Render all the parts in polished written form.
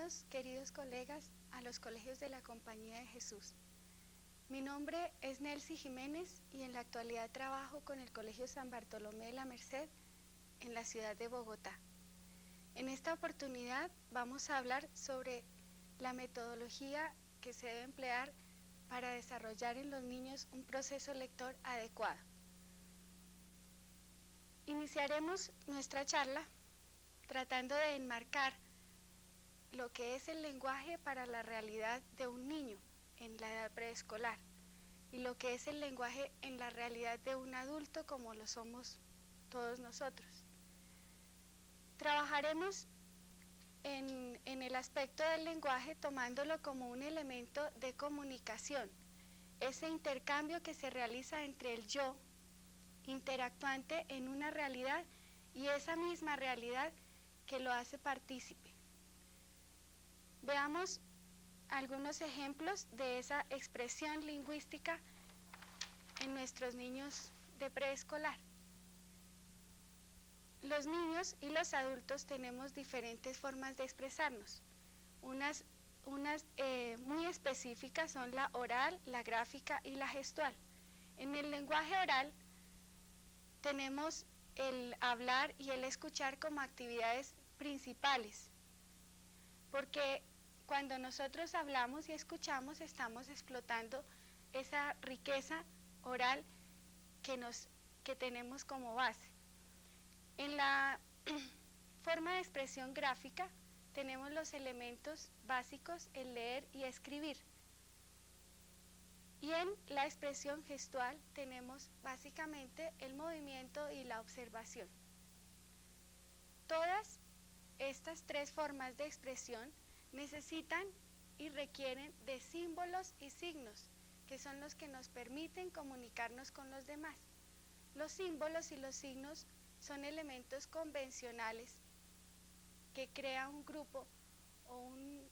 Bienvenidos, queridos colegas, a los colegios de la Compañía de Jesús. Mi nombre es Nelcy Jiménez y en la actualidad trabajo con el Colegio San Bartolomé de la Merced en la ciudad de Bogotá. En esta oportunidad vamos a hablar sobre la metodología que se debe emplear para desarrollar en los niños un proceso lector adecuado. Iniciaremos nuestra charla tratando de enmarcar lo que es el lenguaje para la realidad de un niño en la edad preescolar y lo que es el lenguaje en la realidad de un adulto como lo somos todos nosotros. Trabajaremos en el aspecto del lenguaje tomándolo como un elemento de comunicación, ese intercambio que se realiza entre el yo interactuante en una realidad y esa misma realidad que lo hace partícipe. Veamos algunos ejemplos de esa expresión lingüística en nuestros niños de preescolar. Los niños y los adultos tenemos diferentes formas de expresarnos. Unas muy específicas son la oral, la gráfica y la gestual. En el lenguaje oral tenemos el hablar y el escuchar como actividades principales, porque cuando nosotros hablamos y escuchamos estamos explotando esa riqueza oral que tenemos como base. En la forma de expresión gráfica tenemos los elementos básicos, el leer y escribir. Y en la expresión gestual tenemos básicamente el movimiento y la observación. Todas estas tres formas de expresión necesitan y requieren de símbolos y signos, que son los que nos permiten comunicarnos con los demás. Los símbolos y los signos son elementos convencionales que crea un grupo o un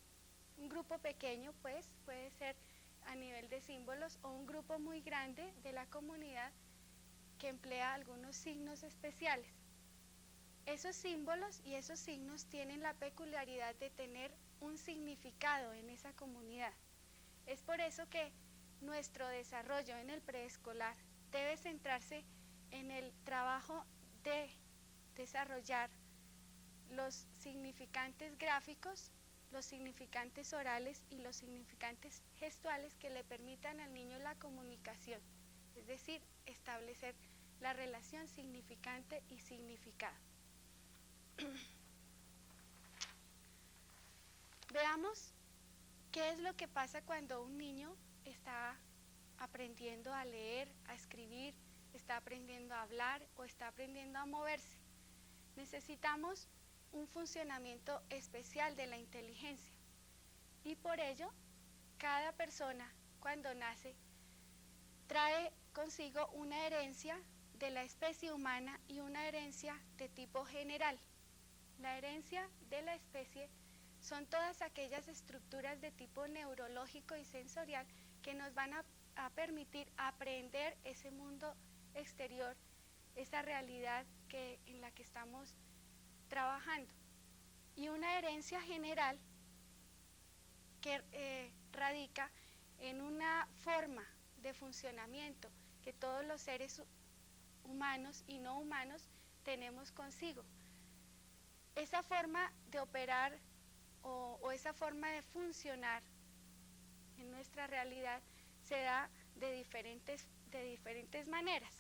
grupo pequeño, pues puede ser a nivel de símbolos, o un grupo muy grande de la comunidad que emplea algunos signos especiales. Esos símbolos y esos signos tienen la peculiaridad de tener un significado en esa comunidad. Es por eso que nuestro desarrollo en el preescolar debe centrarse en el trabajo de desarrollar los significantes gráficos, los significantes orales y los significantes gestuales que le permitan al niño la comunicación, es decir, establecer la relación significante y significado. Veamos qué es lo que pasa cuando un niño está aprendiendo a leer, a escribir, está aprendiendo a hablar o está aprendiendo a moverse. Necesitamos un funcionamiento especial de la inteligencia y por ello cada persona cuando nace trae consigo una herencia de la especie humana y una herencia de tipo general. La herencia de la especie son todas aquellas estructuras de tipo neurológico y sensorial que nos van a permitir aprender ese mundo exterior, esa realidad en la que estamos trabajando. Y una herencia general que radica en una forma de funcionamiento que todos los seres humanos y no humanos tenemos consigo. Esa forma de operar o esa forma de funcionar en nuestra realidad se da de diferentes maneras.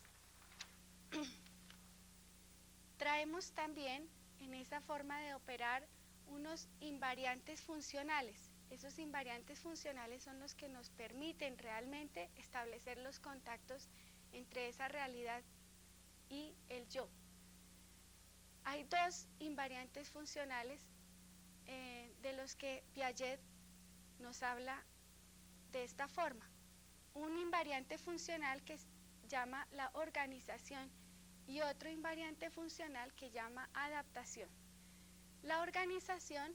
Traemos también en esa forma de operar unos invariantes funcionales. Esos invariantes funcionales son los que nos permiten realmente establecer los contactos entre esa realidad y el yo. Hay dos invariantes funcionales de los que Piaget nos habla de esta forma. Un invariante funcional que llama la organización y otro invariante funcional que llama adaptación. La organización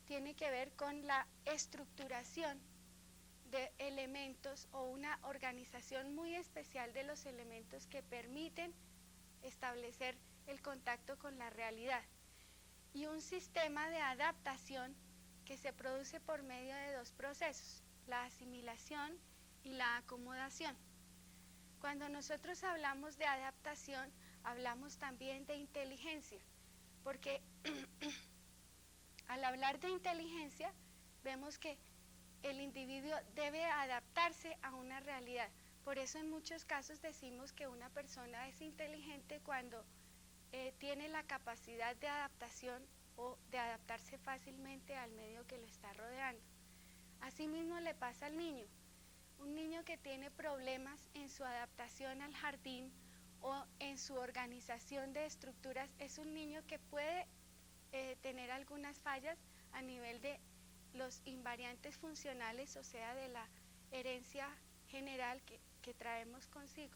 tiene que ver con la estructuración de elementos o una organización muy especial de los elementos que permiten establecer el contacto con la realidad. Y un sistema de adaptación que se produce por medio de dos procesos, la asimilación y la acomodación. Cuando nosotros hablamos de adaptación, hablamos también de inteligencia, porque al hablar de inteligencia, vemos que el individuo debe adaptarse a una realidad. Por eso en muchos casos decimos que una persona es inteligente cuando tiene la capacidad de adaptación o de adaptarse fácilmente al medio que lo está rodeando. Asimismo le pasa al niño. Un niño que tiene problemas en su adaptación al jardín o en su organización de estructuras es un niño que puede tener algunas fallas a nivel de los invariantes funcionales, o sea, de la herencia general que traemos consigo.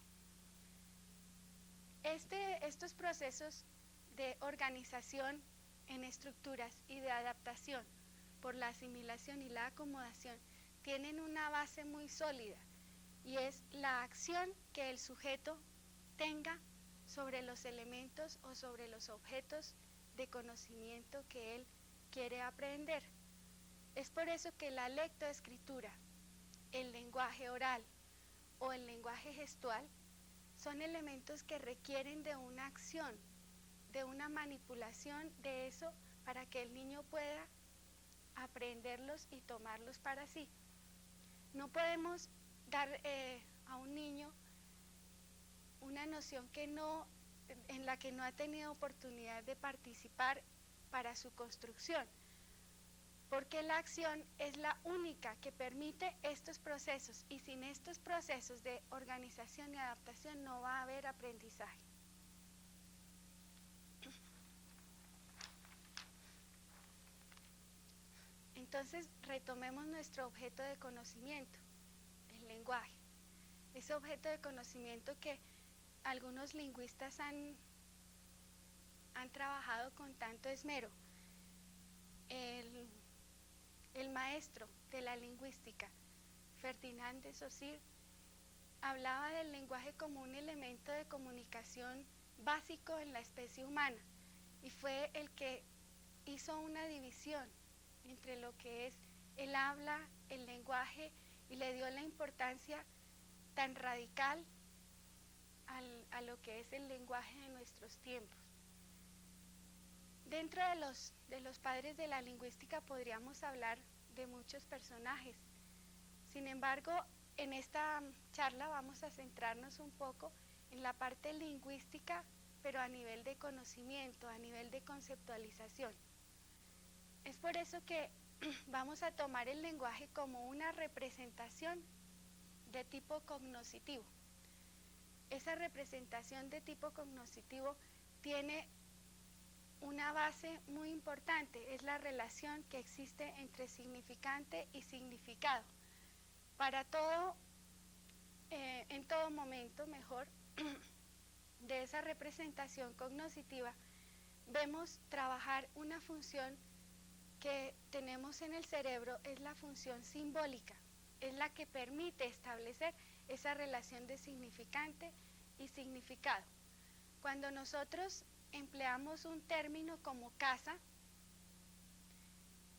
Estos procesos de organización en estructuras y de adaptación por la asimilación y la acomodación tienen una base muy sólida y es la acción que el sujeto tenga sobre los elementos o sobre los objetos de conocimiento que él quiere aprender. Es por eso que la lectoescritura, el lenguaje oral o el lenguaje gestual son elementos que requieren de una acción, de una manipulación de eso para que el niño pueda aprenderlos y tomarlos para sí. No podemos dar a un niño una noción en la que no ha tenido oportunidad de participar para su construcción, porque la acción es la única que permite estos procesos y sin estos procesos de organización y adaptación no va a haber aprendizaje. Entonces retomemos nuestro objeto de conocimiento, el lenguaje. Ese objeto de conocimiento que algunos lingüistas han trabajado con tanto esmero. El maestro de la lingüística, Ferdinand de Saussure, hablaba del lenguaje como un elemento de comunicación básico en la especie humana y fue el que hizo una división entre lo que es el habla, el lenguaje y le dio la importancia tan radical a lo que es el lenguaje de nuestros tiempos. Dentro de los padres de la lingüística podríamos hablar de muchos personajes. Sin embargo, en esta charla vamos a centrarnos un poco en la parte lingüística, pero a nivel de conocimiento, a nivel de conceptualización. Es por eso que vamos a tomar el lenguaje como una representación de tipo cognoscitivo. Esa representación de tipo cognoscitivo tiene una base muy importante, es la relación que existe entre significante y significado. Para todo, en todo momento, mejor, de esa representación cognoscitiva, vemos trabajar una función que tenemos en el cerebro, es la función simbólica, es la que permite establecer esa relación de significante y significado. Cuando nosotros empleamos un término como casa,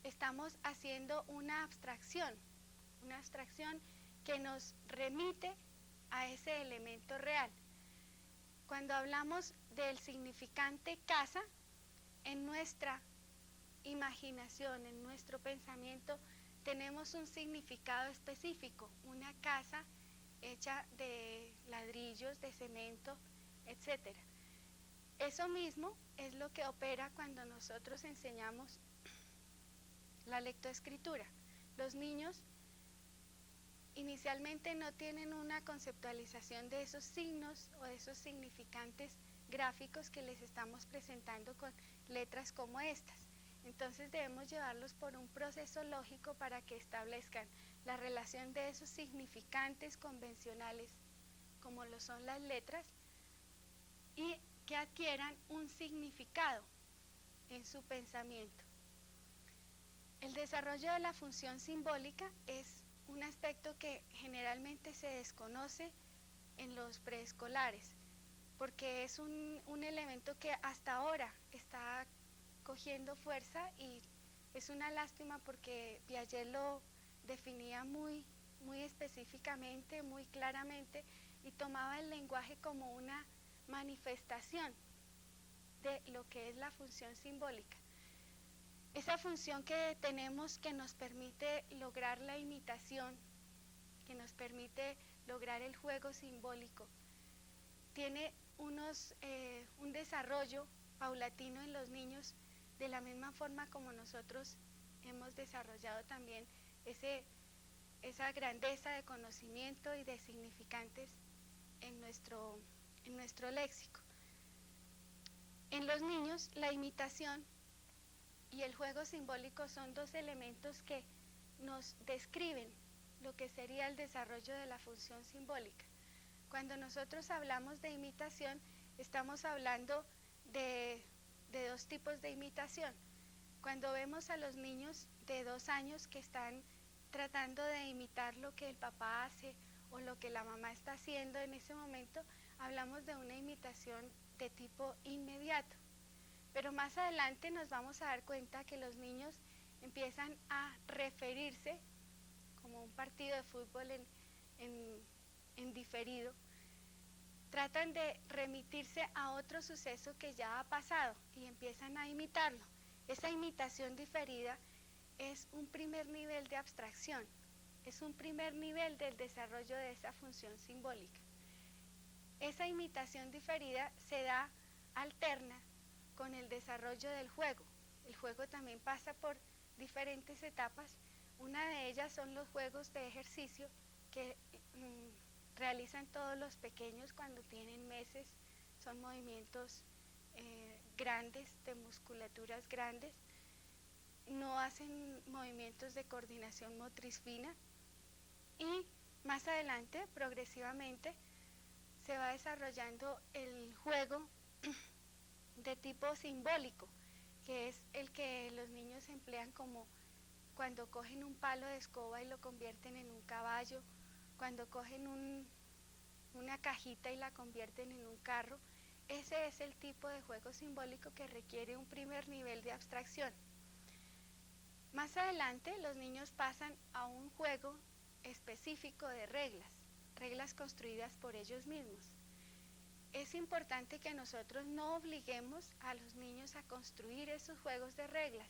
estamos haciendo una abstracción que nos remite a ese elemento real. Cuando hablamos del significante casa, en nuestra imaginación, en nuestro pensamiento, tenemos un significado específico, una casa hecha de ladrillos, de cemento, etc. Eso mismo es lo que opera cuando nosotros enseñamos la lectoescritura. Los niños inicialmente no tienen una conceptualización de esos signos o de esos significantes gráficos que les estamos presentando con letras como estas. Entonces debemos llevarlos por un proceso lógico para que establezcan la relación de esos significantes convencionales, como lo son las letras, y que adquieran un significado en su pensamiento. El desarrollo de la función simbólica es un aspecto que generalmente se desconoce en los preescolares, porque es un elemento que hasta ahora está cogiendo fuerza y Es una lástima porque Piaget lo definía muy específicamente, muy claramente, y tomaba el lenguaje como una manifestación de lo que es la función simbólica. Esa función que tenemos que nos permite lograr la imitación, que nos permite lograr el juego simbólico, tiene un desarrollo paulatino en los niños de la misma forma como nosotros hemos desarrollado también esa grandeza de conocimiento y de significantes en nuestro léxico. En los niños, la imitación y el juego simbólico son dos elementos que nos describen lo que sería el desarrollo de la función simbólica. Cuando nosotros hablamos de imitación, estamos hablando de dos tipos de imitación. Cuando vemos a los niños de 2 años que están tratando de imitar lo que el papá hace o lo que la mamá está haciendo en ese momento, hablamos de una imitación de tipo inmediato. Pero más adelante nos vamos a dar cuenta que los niños empiezan a referirse, como un partido de fútbol en diferido, tratan de remitirse a otro suceso que ya ha pasado y empiezan a imitarlo. Esa imitación diferida es un primer nivel de abstracción, es un primer nivel del desarrollo de esa función simbólica. Esa imitación diferida se da alterna con el desarrollo del juego. El juego también pasa por diferentes etapas. Una de ellas son los juegos de ejercicio que realizan todos los pequeños cuando tienen meses. Son movimientos grandes, de musculaturas grandes. No hacen movimientos de coordinación motriz fina. Y más adelante, progresivamente, se va desarrollando el juego de tipo simbólico, que es el que los niños emplean como cuando cogen un palo de escoba y lo convierten en un caballo, cuando cogen una cajita y la convierten en un carro. Ese es el tipo de juego simbólico que requiere un primer nivel de abstracción. Más adelante los niños pasan a un juego específico de reglas construidas por ellos mismos. Es importante que nosotros no obliguemos a los niños a construir esos juegos de reglas.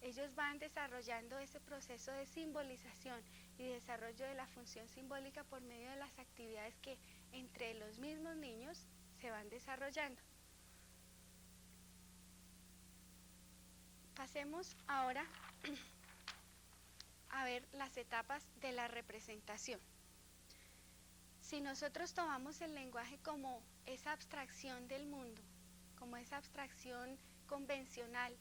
Ellos van desarrollando ese proceso de simbolización y desarrollo de la función simbólica por medio de las actividades que entre los mismos niños se van desarrollando. Pasemos ahora a ver las etapas de la representación. Si nosotros tomamos el lenguaje como esa abstracción del mundo, como esa abstracción convencional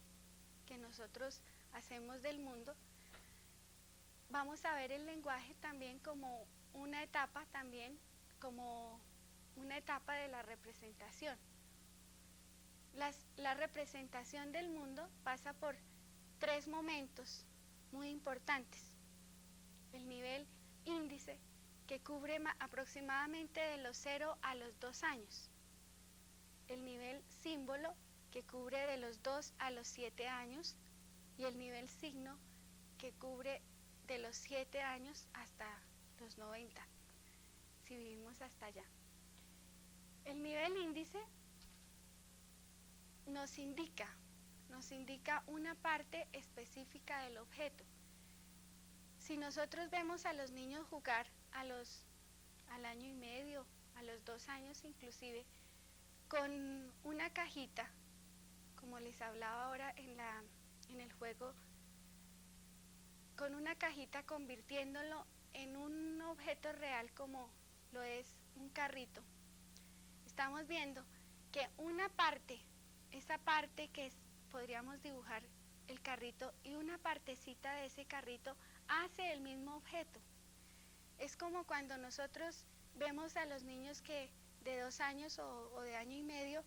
que nosotros hacemos del mundo, vamos a ver el lenguaje también como una etapa de la representación. La representación del mundo pasa por 3 momentos muy importantes. El nivel índice, que cubre aproximadamente de los 0 a los 2 años. El nivel símbolo, que cubre de los 2 a los 7 años. Y el nivel signo, que cubre de los 7 años hasta los 90, si vivimos hasta allá. El nivel índice nos indica una parte específica del objeto. Si nosotros vemos a los niños jugar al año y medio, a los 2 años inclusive, con una cajita, como les hablaba ahora en el juego, con una cajita convirtiéndolo en un objeto real como lo es un carrito, estamos viendo que una parte, esa parte que podríamos dibujar el carrito, y una partecita de ese carrito hace el mismo objeto. Es como cuando nosotros vemos a los niños que de 2 años o de año y medio,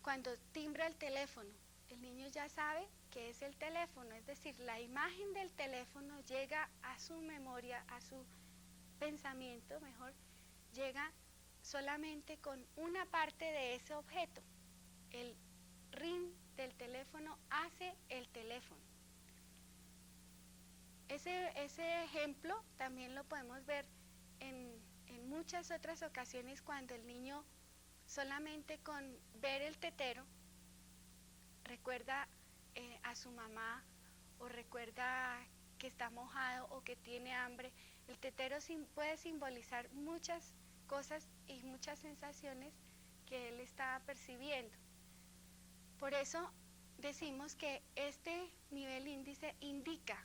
cuando timbra el teléfono, el niño ya sabe que es el teléfono, es decir, la imagen del teléfono llega a su memoria, a su pensamiento, mejor, llega solamente con una parte de ese objeto. El ring del teléfono hace el teléfono. ese ejemplo también lo podemos ver en muchas otras ocasiones cuando el niño solamente con ver el tetero recuerda a su mamá o recuerda que está mojado o que tiene hambre. El tetero puede simbolizar muchas cosas y muchas sensaciones que él está percibiendo. Por eso decimos que este nivel índice indica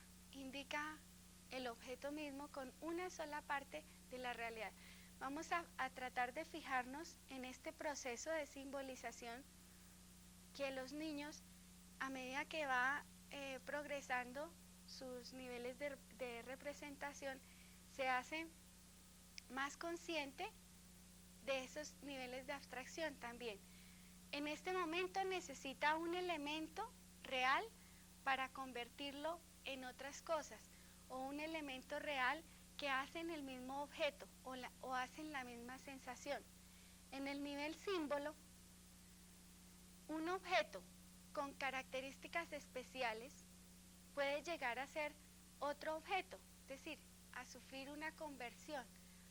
el objeto mismo con una sola parte de la realidad. Vamos a tratar de fijarnos en este proceso de simbolización que los niños, a medida que va progresando sus niveles de representación, se hacen más consciente de esos niveles de abstracción también. En este momento necesita un elemento real para convertirlo en otras cosas, o un elemento real que hacen el mismo objeto o hacen la misma sensación. En el nivel símbolo, un objeto con características especiales puede llegar a ser otro objeto, es decir, a sufrir una conversión,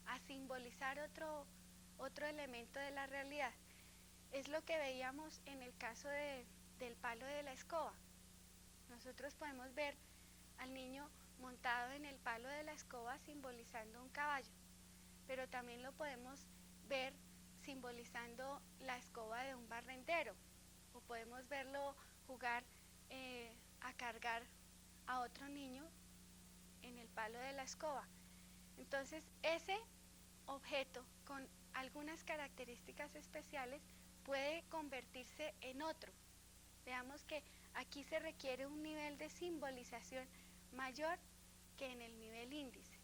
a simbolizar otro elemento de la realidad. Es lo que veíamos en el caso del palo de la escoba. Nosotros podemos ver al niño montado en el palo de la escoba simbolizando un caballo, pero también lo podemos ver simbolizando la escoba de un barrendero, o podemos verlo jugar a cargar a otro niño en el palo de la escoba. Entonces, ese objeto con algunas características especiales puede convertirse en otro. Veamos que aquí se requiere un nivel de simbolización mayor que en el nivel índice,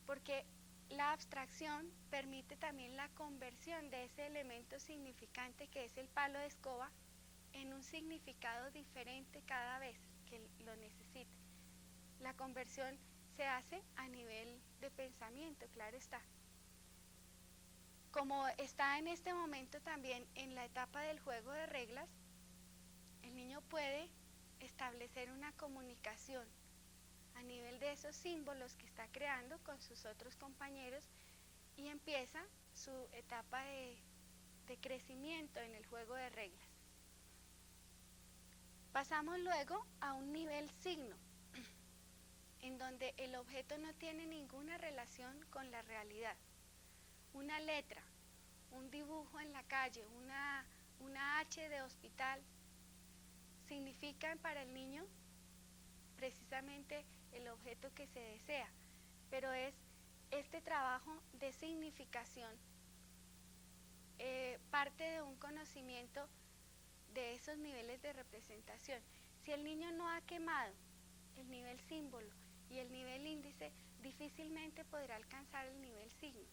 porque la abstracción permite también la conversión de ese elemento significante que es el palo de escoba en un significado diferente cada vez que lo necesite. La conversión se hace a nivel de pensamiento, claro está. Como está en este momento también en la etapa del juego de reglas, el niño puede establecer una comunicación a nivel de esos símbolos que está creando con sus otros compañeros y empieza su etapa de crecimiento en el juego de reglas. Pasamos luego a un nivel signo, en donde el objeto no tiene ninguna relación con la realidad. Una letra, un dibujo en la calle, una H de hospital, significan para el niño precisamente el objeto que se desea, pero es este trabajo de significación parte de un conocimiento de esos niveles de representación. Si el niño no ha quemado el nivel símbolo y el nivel índice, difícilmente podrá alcanzar el nivel signo.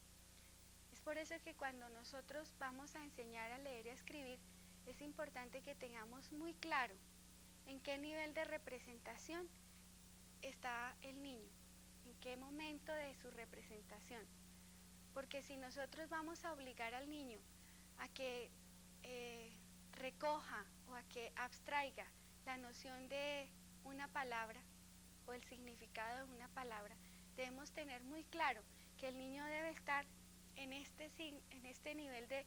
Es por eso que cuando nosotros vamos a enseñar a leer y a escribir, es importante que tengamos muy claro en qué nivel de representación está el niño, en qué momento de su representación. Porque si nosotros vamos a obligar al niño a que recoja o a que abstraiga la noción de una palabra o el significado de una palabra, debemos tener muy claro que el niño debe estar en este nivel de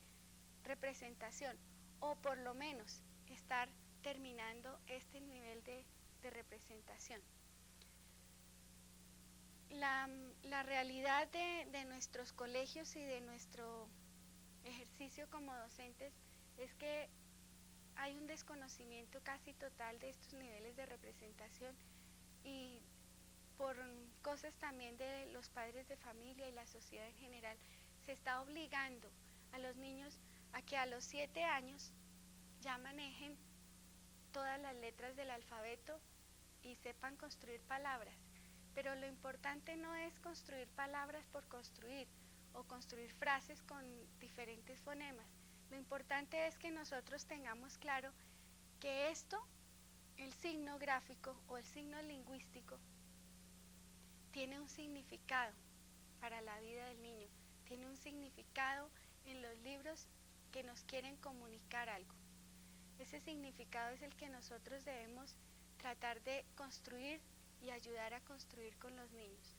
representación, o por lo menos estar terminando este nivel de representación. La realidad de nuestros colegios y de nuestro ejercicio como docentes es que hay un desconocimiento casi total de estos niveles de representación, y por cosas también de los padres de familia y la sociedad en general, se está obligando a los niños a que a los 7 años ya manejen todas las letras del alfabeto y sepan construir palabras. Pero lo importante no es construir palabras por construir o construir frases con diferentes fonemas. Lo importante es que nosotros tengamos claro que esto, el signo gráfico o el signo lingüístico, tiene un significado para la vida del niño, tiene un significado en los libros que nos quieren comunicar algo. Ese significado es el que nosotros debemos tratar de construir y ayudar a construir con los niños.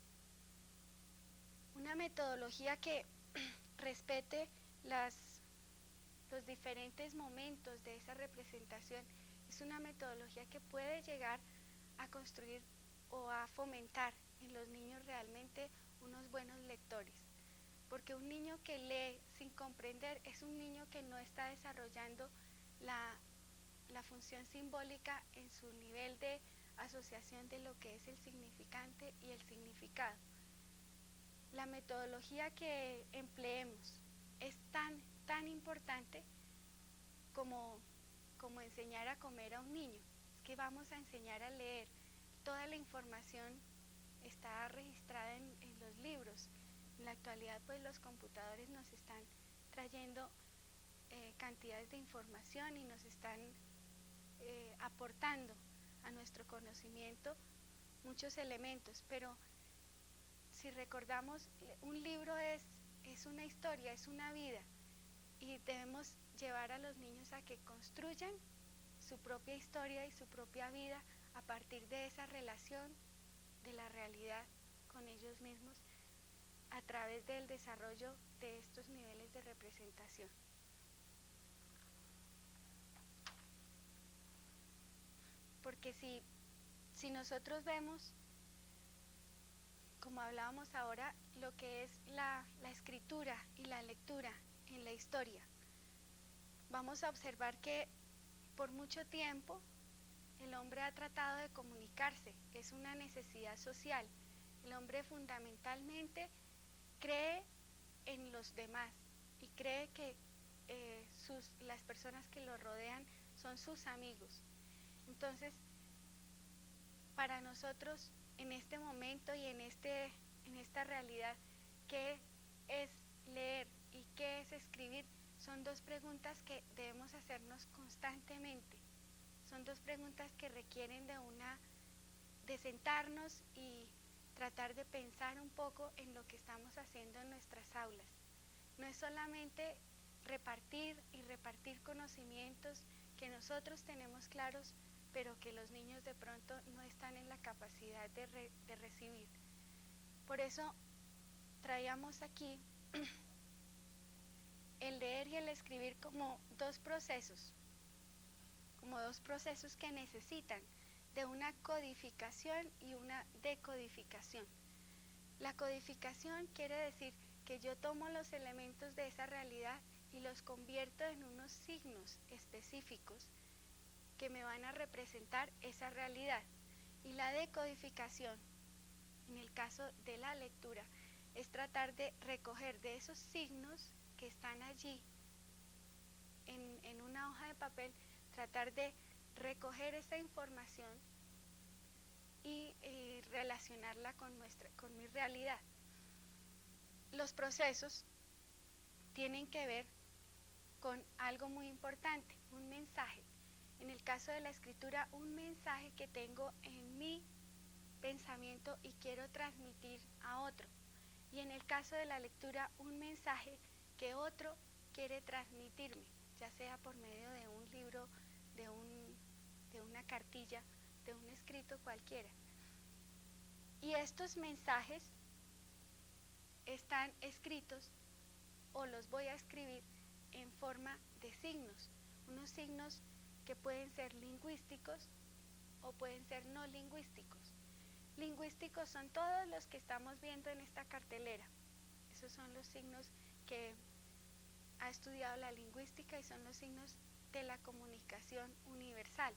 Una metodología que respete los diferentes momentos de esa representación es una metodología que puede llegar a construir o a fomentar en los niños realmente unos buenos lectores. Porque un niño que lee sin comprender es un niño que no está desarrollando la función simbólica en su nivel de asociación de lo que es el significante y el significado. La metodología que empleemos es tan importante como enseñar a comer a un niño. Es que vamos a enseñar a leer. Toda la información está registrada en los libros. En la actualidad, pues los computadores nos están trayendo cantidades de información y nos están aportando a nuestro conocimiento muchos elementos, pero si recordamos, un libro es una historia, es una vida, y debemos llevar a los niños a que construyan su propia historia y su propia vida a partir de esa relación de la realidad con ellos mismos a través del desarrollo de estos niveles de representación. Porque si nosotros vemos, como hablábamos ahora, lo que es la escritura y la lectura en la historia, vamos a observar que por mucho tiempo el hombre ha tratado de comunicarse, es una necesidad social. El hombre fundamentalmente cree en los demás y cree que las personas que lo rodean son sus amigos. Entonces, para nosotros en este momento y en esta realidad, ¿qué es leer y qué es escribir? Son dos preguntas que debemos hacernos constantemente. Son dos preguntas que requieren de sentarnos y tratar de pensar un poco en lo que estamos haciendo en nuestras aulas. No es solamente repartir y repartir conocimientos que nosotros tenemos claros, pero que los niños de pronto no están en la capacidad de recibir. Por eso traíamos aquí el leer y el escribir como dos procesos que necesitan de una codificación y una decodificación. La codificación quiere decir que yo tomo los elementos de esa realidad y los convierto en unos signos específicos que me van a representar esa realidad. Y la decodificación, en el caso de la lectura, es tratar de recoger de esos signos que están allí en una hoja de papel, tratar de recoger esa información y relacionarla con mi realidad. Los procesos tienen que ver con algo muy importante, un mensaje. En el caso de la escritura, un mensaje que tengo en mi pensamiento y quiero transmitir a otro. Y en el caso de la lectura, un mensaje que otro quiere transmitirme, ya sea por medio de un libro, de una cartilla, de un escrito cualquiera. Y estos mensajes están escritos o los voy a escribir en forma de signos, unos signos que pueden ser lingüísticos o pueden ser no lingüísticos. Lingüísticos son todos los que estamos viendo en esta cartelera. Esos son los signos que ha estudiado la lingüística y son los signos de la comunicación universal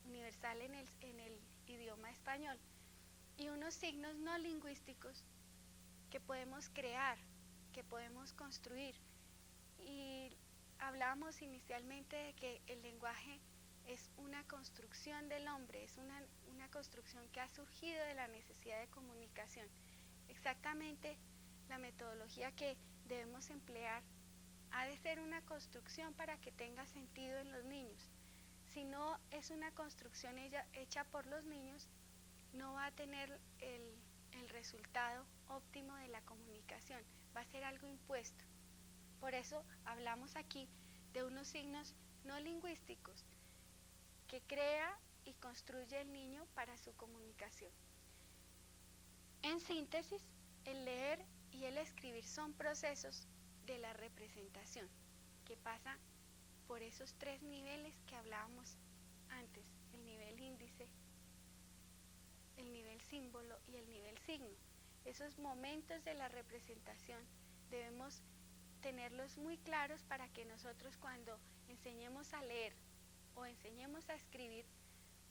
en el idioma español. Y unos signos no lingüísticos que podemos crear, que podemos construir. Y hablábamos inicialmente de que el lenguaje es una construcción del hombre, es una construcción que ha surgido de la necesidad de comunicación. Exactamente la metodología que debemos emplear ha de ser una construcción para que tenga sentido en los niños. Si no es una construcción hecha por los niños, no va a tener el resultado óptimo de la comunicación, va a ser algo impuesto. Por eso hablamos aquí de unos signos no lingüísticos que crea y construye el niño para su comunicación. En síntesis, el leer y el escribir son procesos de la representación que pasa por esos tres niveles que hablábamos antes, el nivel índice, el nivel símbolo y el nivel signo. Esos momentos de la representación debemos tenerlos muy claros para que nosotros cuando enseñemos a leer o enseñemos a escribir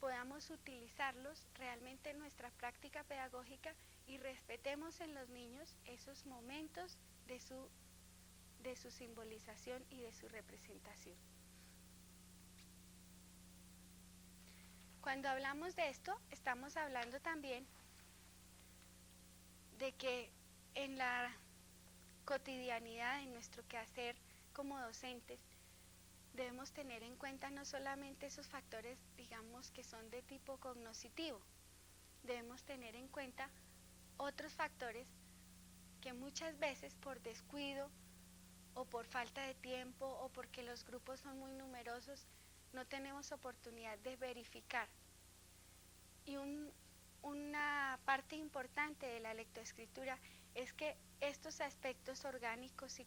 podamos utilizarlos realmente en nuestra práctica pedagógica y respetemos en los niños esos momentos de su simbolización y de su representación. Cuando hablamos de esto, estamos hablando también de que en la cotidianidad, en nuestro quehacer como docentes, debemos tener en cuenta no solamente esos factores, digamos, que son de tipo cognoscitivo, debemos tener en cuenta otros factores que muchas veces por descuido o por falta de tiempo o porque los grupos son muy numerosos, no tenemos oportunidad de verificar. Y una parte importante de la lectoescritura es que estos aspectos orgánicos y